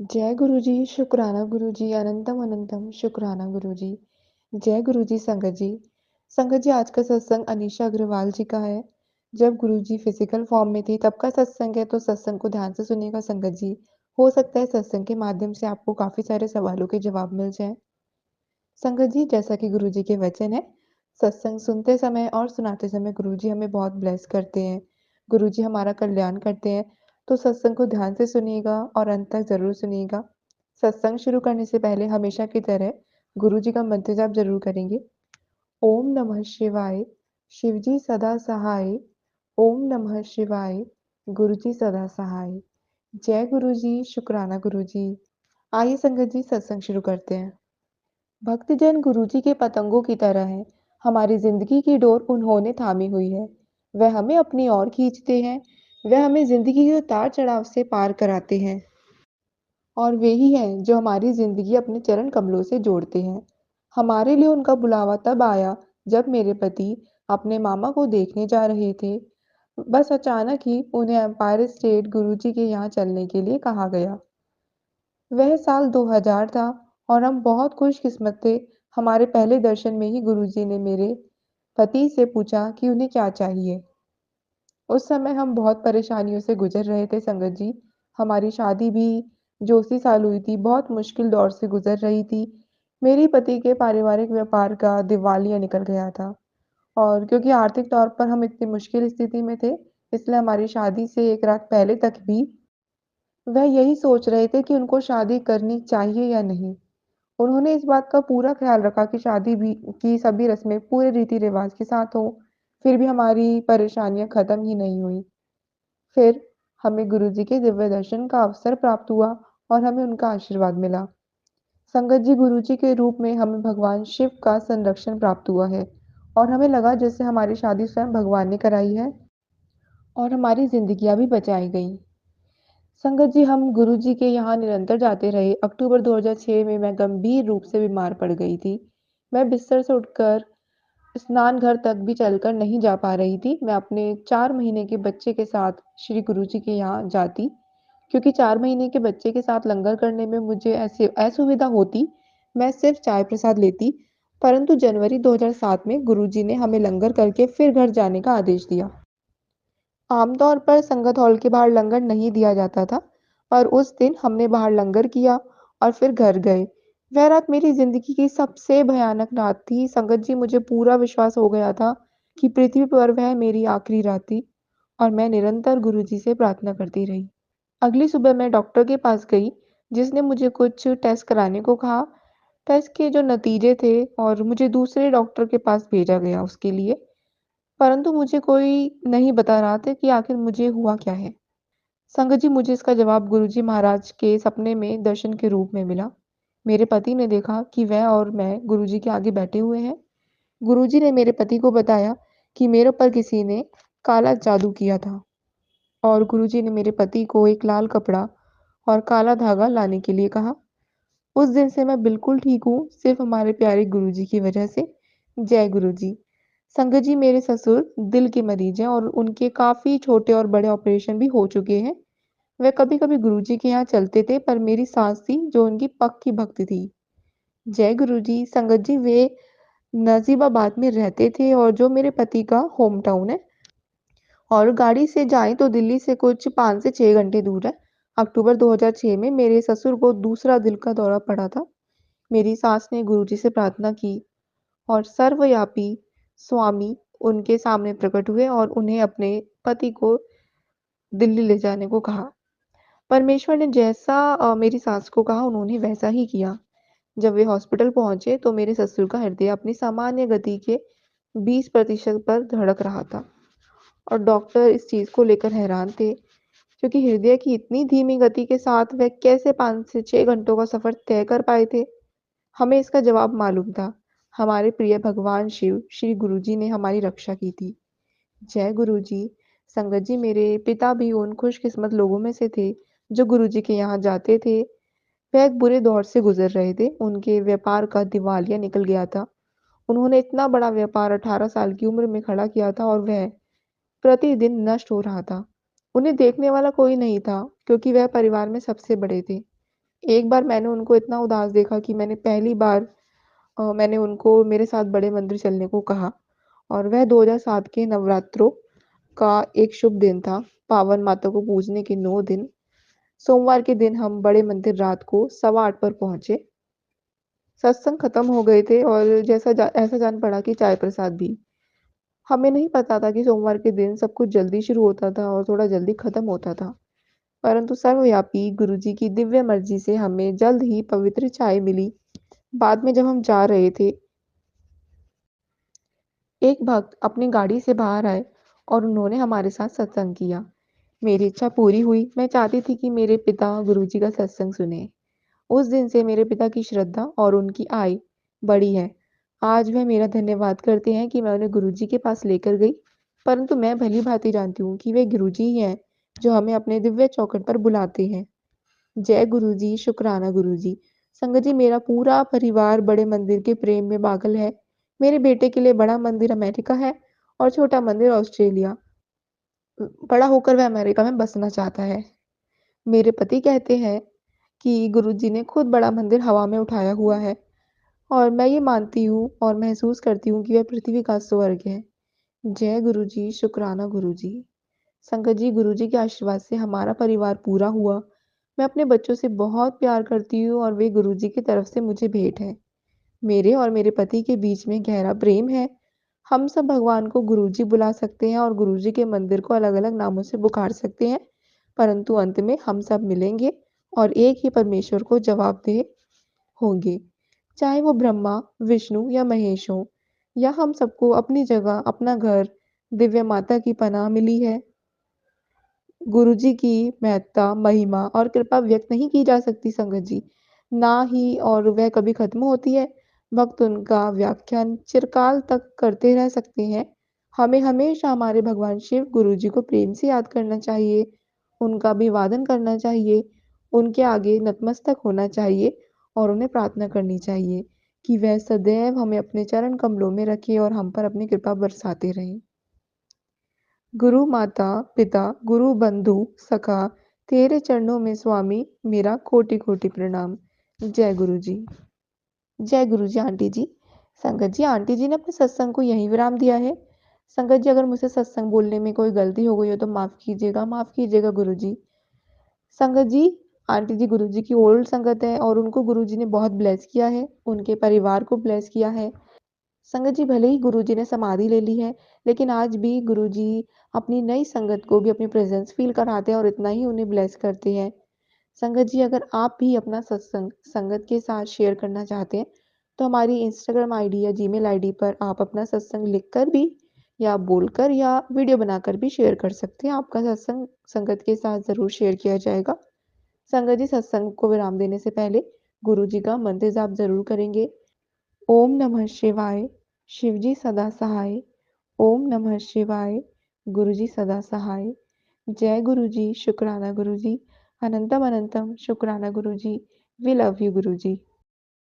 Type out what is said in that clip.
जय गुरुजी, शुक्राना गुरुजी, अनंतम अनंतम शुक्राना गुरुजी। जय गुरुजी संगत जी। संगत जी, आज का सत्संग अनीशा अग्रवाल जी का है। जब गुरुजी फिजिकल फॉर्म में थी तब का सत्संग है, तो सत्संग को ध्यान से सुनिएगा संगत जी। हो सकता है सत्संग के माध्यम से आपको काफी सारे सवालों के जवाब मिल जाए। संगत जी, जैसा कि गुरुजी के वचन है, सत्संग सुनते समय और सुनाते समय गुरुजी हमें बहुत ब्लेस करते हैं। गुरुजी हमारा कल्याण करते हैं। तो सत्संग को ध्यान से सुनिएगा और अंत तक जरूर सुनिएगा। सत्संग शुरू करने से पहले हमेशा की तरह गुरुजी का मंत्र जाप जरूर करेंगे। ओम नमः शिवाय, शिवजी सदा सहाय। ओम नमः शिवाय, गुरुजी सदा सहाय। जय गुरुजी, शुक्राना गुरुजी। आइए संगत जी, सत्संग शुरू करते हैं। भक्तजन गुरुजी के पतंगों की तरह हैं। हमारी जिंदगी की डोर उन्होंने थामी हुई है। वह हमें अपनी ओर खींचते हैं। वह हमें जिंदगी के उतार चढ़ाव से पार कराते हैं। और वे ही हैं जो हमारी जिंदगी अपने चरण कमलों से जोड़ते हैं। हमारे लिए उनका बुलावा तब आया जब मेरे पति अपने मामा को देखने जा रहे थे। बस अचानक ही उन्हें एम्पायर स्टेट गुरुजी के यहाँ चलने के लिए कहा गया। वह साल 2000 था और हम बहुत खुशकिस्मत थे। हमारे पहले दर्शन में ही गुरुजी ने मेरे पति से पूछा कि उन्हें क्या चाहिए। उस समय हम बहुत परेशानियों से गुजर रहे थे संगत जी। हमारी शादी भी जो उसी साल हुई थी, बहुत मुश्किल दौर से गुजर रही थी। मेरे पति के पारिवारिक व्यापार का दिवालिया निकल गया था, और क्योंकि आर्थिक तौर पर हम इतनी मुश्किल स्थिति में थे, इसलिए हमारी शादी से एक रात पहले तक भी वह यही सोच रहे थे कि उनको शादी करनी चाहिए या नहीं। उन्होंने इस बात का पूरा ख्याल रखा कि शादी भी की सभी रस्में पूरे रीति-रिवाज के साथ हो। फिर भी हमारी परेशानियां खत्म ही नहीं हुई। फिर हमें गुरुजी के दिव्य दर्शन का अवसर प्राप्त हुआ और हमें उनका आशीर्वाद मिला। संगत जी, गुरुजी के रूप में हमें भगवान शिव का संरक्षण प्राप्त हुआ है, और हमें लगा जैसे हमारी शादी स्वयं भगवान ने कराई है और हमारी जिंदगियां भी बचाई गई। संगत जी, हम गुरुजी के यहाँ निरंतर जाते रहे। अक्टूबर 2006 में मैं गंभीर रूप से बीमार पड़ गई थी। मैं बिस्तर से उठकर स्नान घर तक भी चलकर नहीं जा पा रही थी। मैं अपने 4 महीने के बच्चे के साथ श्री गुरुजी के यहाँ जाती, क्योंकि 4 महीने के बच्चे के साथ लंगर करने में मुझे ऐसे असुविधा होती। मैं सिर्फ चाय प्रसाद लेती। परंतु जनवरी 2007 में गुरुजी ने हमें लंगर करके फिर घर जाने का आदेश दिया। आमतौर पर संगत हॉल के बाहर लंगर नहीं दिया जाता था, और उस दिन हमने बाहर लंगर किया और फिर घर गए। वह रात मेरी जिंदगी की सबसे भयानक रात थी। संगत जी, मुझे पूरा विश्वास हो गया था कि पृथ्वी पर वह मेरी आखिरी रात थी, और मैं निरंतर गुरुजी से प्रार्थना करती रही। अगली सुबह मैं डॉक्टर के पास गई, जिसने मुझे कुछ टेस्ट कराने को कहा। टेस्ट के जो नतीजे थे, और मुझे दूसरे डॉक्टर के पास भेजा गया उसके लिए। परंतु मुझे कोई नहीं बता रहा था कि आखिर मुझे हुआ क्या है। संगत जी, मुझे इसका जवाब गुरुजी महाराज के सपने में दर्शन के रूप में मिला। मेरे पति ने देखा कि वह और मैं गुरुजी के आगे बैठे हुए हैं। गुरुजी ने मेरे पति को बताया कि मेरे ऊपर किसी ने काला जादू किया था, और गुरुजी ने मेरे पति को एक लाल कपड़ा और काला धागा लाने के लिए कहा। उस दिन से मैं बिल्कुल ठीक हूँ, सिर्फ हमारे प्यारे गुरुजी की वजह से। जय गुरुजी। संगत जी, मेरे ससुर दिल के मरीज हैं, और उनके काफी छोटे और बड़े ऑपरेशन भी हो चुके हैं। वे कभी-कभी गुरुजी के यहाँ चलते थे, पर मेरी सास थी जो उनकी पक्की भक्त थी। जय गुरुजी। संगत जी, वे नजीबाबाद में रहते थे, और जो मेरे पति का होम टाउन है, और गाड़ी से जाएं तो दिल्ली से कुछ 5 से 6 घंटे दूर है। अक्टूबर 2006 में मेरे ससुर को दूसरा दिल का दौरा पड़ा था। मेरी सास ने गुरुजी से प्रार्थना की, और सर्वव्यापी स्वामी उनके सामने प्रकट हुए और उन्हें अपने पति को दिल्ली ले जाने को कहा। परमेश्वर ने जैसा मेरी सास को कहा, उन्होंने वैसा ही किया। जब वे हॉस्पिटल पहुंचे तो मेरे ससुर का हृदय अपनी सामान्य गति के 20% पर धड़क रहा था, और डॉक्टर इस चीज को लेकर हैरान थे, क्योंकि हृदय की इतनी धीमी गति के साथ वह कैसे 5 से 6 घंटों का सफर तय कर पाए थे। हमें इसका जवाब मालूम था। हमारे प्रिय भगवान शिव श्री गुरुजी ने हमारी रक्षा की थी। जय गुरुजी। संगत जी, मेरे पिता भी उन खुशकिस्मत लोगों में से थे जो गुरुजी के यहाँ जाते थे। वह एक बुरे दौर से गुजर रहे थे। उनके व्यापार का दिवालिया निकल गया था। उन्होंने इतना बड़ा व्यापार 18 साल की उम्र में खड़ा किया था, और वह प्रतिदिन नष्ट हो रहा था। उन्हें देखने वाला कोई नहीं था, क्योंकि वह परिवार में सबसे बड़े थे। एक बार मैंने उनको इतना उदास देखा कि मैंने पहली बार मैंने उनको मेरे साथ बड़े मंदिर चलने को कहा और वह 2007 के नवरात्रों का एक शुभ दिन था। पावन माता को पूजने के 9 दिन, सोमवार के दिन हम बड़े मंदिर रात को 8:15 पर पहुँचे। सत्संग खत्म हो गए थे और ऐसा जान पड़ा कि चाय प्रसाद भी। हमें नहीं पता था कि सोमवार के दिन सब कुछ जल्दी शुरू होता था और थोड़ा जल्दी खत्म होता था। परंतु सर्वव्यापी गुरुजी की दिव्य मर्जी से हमें जल्द ही पवित्र चाय मिली। बाद में जब हम जा रहे थे, एक भक्त अपनी गाड़ी से बाहर आए और उन्होंने हमारे साथ सत्संग किया। मेरी इच्छा पूरी हुई। मैं चाहती थी कि मेरे पिता गुरुजी का सत्संग सुने। उस दिन से मेरे पिता की श्रद्धा और उनकी आय बढ़ी है। आज वह मेरा धन्यवाद करते हैं कि मैं उन्हें गुरुजी के पास लेकर गई। परंतु मैं भली-भांति जानती हूँ कि वे गुरुजी ही हैं, जो हमें अपने दिव्य चौखट पर बुलाते हैं। जय गुरुजी, शुक्राना गुरुजी। संगत जी, मेरा पूरा परिवार बड़े मंदिर के प्रेम में पागल है। मेरे बेटे के लिए बड़ा मंदिर अमेरिका है और छोटा मंदिर ऑस्ट्रेलिया। बड़ा होकर वह अमेरिका में बसना चाहता है। मेरे पति कहते हैं कि गुरुजी ने खुद बड़ा मंदिर हवा में उठाया हुआ है और मैं ये मानती हूँ और महसूस करती हूँ कि वह पृथ्वी का स्वर्ग है। जय गुरुजी, शुक्राना गुरुजी। संगत जी, गुरुजी के आशीर्वाद से हमारा परिवार पूरा हुआ। मैं अपने बच्चों से बहुत प्यार करती हूँ और वे गुरुजी की तरफ से मुझे भेंट है। मेरे और मेरे पति के बीच में गहरा प्रेम है। हम सब भगवान को गुरुजी बुला सकते हैं और गुरुजी के मंदिर को अलग-अलग नामों से पुकार सकते हैं, परंतु अंत में हम सब मिलेंगे और एक ही परमेश्वर को जवाबदेह होंगे। चाहे वो ब्रह्मा, विष्णु या महेश हों, या हम सबको अपनी जगह, अपना घर, दिव्य माता की पनाह मिली है। गुरुजी की महत्ता, महिमा और कृपा व्यक्त नहीं की जा सकती संगत जी, ना ही और वह कभी खत्म होती है। भक्त उनका व्याख्यान चिरकाल तक करते रह सकते हैं। हमें हमेशा हमारे भगवान शिव गुरुजी को प्रेम से याद करना चाहिए, उनका अभिवादन करना चाहिए, उनके आगे नतमस्तक होना चाहिए और उन्हें प्रार्थना करनी चाहिए कि वह सदैव हमें अपने चरण कमलों में रखें और हम पर अपनी कृपा बरसाते रहें। गुरु माता पिता गुरु बंधु सखा, तेरे चरणों में स्वामी मेरा कोटि कोटि प्रणाम। जय गुरु जी। जय गुरु जी आंटी जी। संगत जी, आंटी जी ने अपने सत्संग को यहीं विराम दिया है। संगत जी, अगर मुझसे सत्संग बोलने में कोई गलती हो गई हो तो माफ कीजिएगा गुरु जी। संगत जी, आंटी जी गुरु जी की ओल्ड संगत है और उनको गुरु जी ने बहुत ब्लेस किया है, उनके परिवार को ब्लेस किया है। संगत जी, भले ही गुरुजी ने समाधि ले ली है, लेकिन आज भी गुरुजी अपनी नई संगत को भी अपनी प्रेज़ेंस फ़ील कराते हैं और इतना ही उन्हें ब्लेस करते हैं। संगत जी, अगर आप भी अपना सत्संग संगत के साथ शेयर करना चाहते हैं, तो हमारी इंस्टाग्राम आईडी या जीमेल आईडी पर आप अपना सत्संग लिखकर भी या बोलकर या वीडियो बनाकर भी शेयर कर सकते हैं। आपका सत्संग संगत के साथ ज़रूर शेयर किया जाएगा। संगत जी, सत्संग को विराम देने से पहले गुरुजी का मंत्र जाप ज़रूर करेंगे। ओम नमः शिवाय, शिवजी सदा सहाय। ओम नमः शिवाय, गुरुजी सदा सहाय। जय गुरुजी, शुक्राना गुरुजी। अनंतम अनंतम शुक्राना Guruji. We love you Guruji.